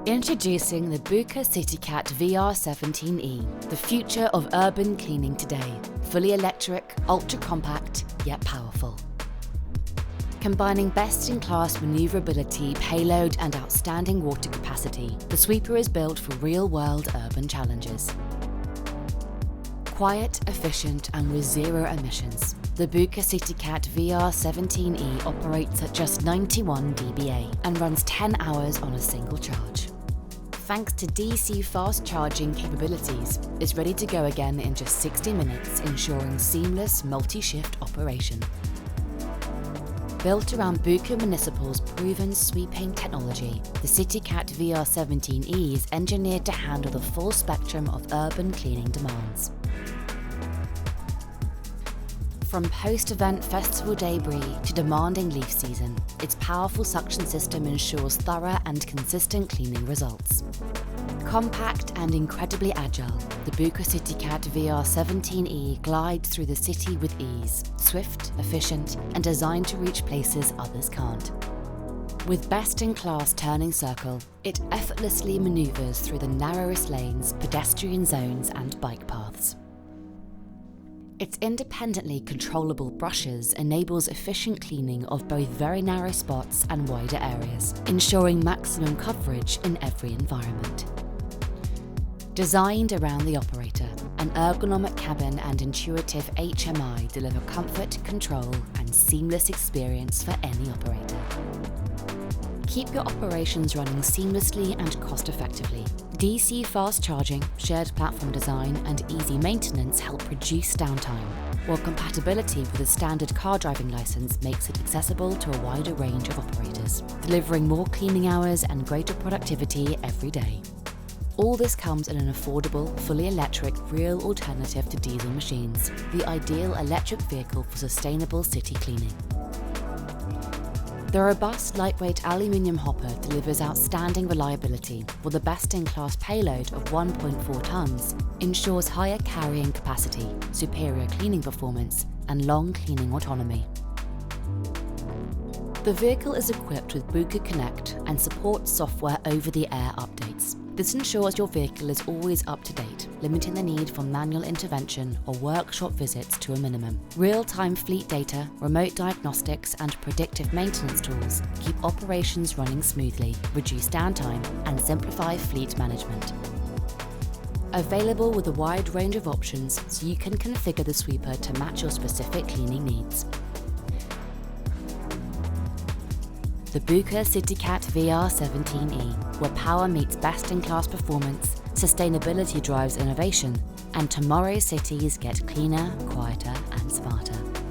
Introducing the Bucher CityCat VR17e, the future of urban cleaning today. Fully electric, ultra-compact, yet powerful. Combining best-in-class maneuverability, payload and outstanding water capacity, the sweeper is built for real-world urban challenges. Quiet, efficient and with zero emissions, the Bucher CityCat VR17e operates at just 91 dBA and runs 10 hours on a single charge. Thanks to DC fast charging capabilities, it's ready to go again in just 60 minutes, ensuring seamless multi-shift operation. Built around Bucher Municipal's proven sweeping technology, the CityCat VR17e is engineered to handle the full spectrum of urban cleaning demands. From post-event festival debris to demanding leaf season, its powerful suction system ensures thorough and consistent cleaning results. Compact and incredibly agile, the Bucher CityCat VR17e glides through the city with ease, swift, efficient, and designed to reach places others can't. With best-in-class turning circle, it effortlessly maneuvers through the narrowest lanes, pedestrian zones, and bike paths. Its independently controllable brushes enables efficient cleaning of both very narrow spots and wider areas, ensuring maximum coverage in every environment. Designed around the operator, an ergonomic cabin and intuitive HMI deliver comfort, control, and seamless experience for any operator. Keep your operations running seamlessly and cost-effectively. DC fast charging, shared platform design, and easy maintenance help reduce downtime, while compatibility with a standard car driving license makes it accessible to a wider range of operators, delivering more cleaning hours and greater productivity every day. All this comes in an affordable, fully electric, real alternative to diesel machines, the ideal electric vehicle for sustainable city cleaning. The robust, lightweight aluminium hopper delivers outstanding reliability, while the best-in-class payload of 1.4 tons ensures higher carrying capacity, superior cleaning performance, and long cleaning autonomy. The vehicle is equipped with Bucher Connect and supports software over-the-air updates. This ensures your vehicle is always up to date, limiting the need for manual intervention or workshop visits to a minimum. Real-time fleet data, remote diagnostics, and predictive maintenance tools keep operations running smoothly, reduce downtime, and simplify fleet management. Available with a wide range of options so you can configure the sweeper to match your specific cleaning needs. The Bucher CityCat VR17e, where power meets best-in-class performance, sustainability drives innovation, and tomorrow's cities get cleaner, quieter, and smarter.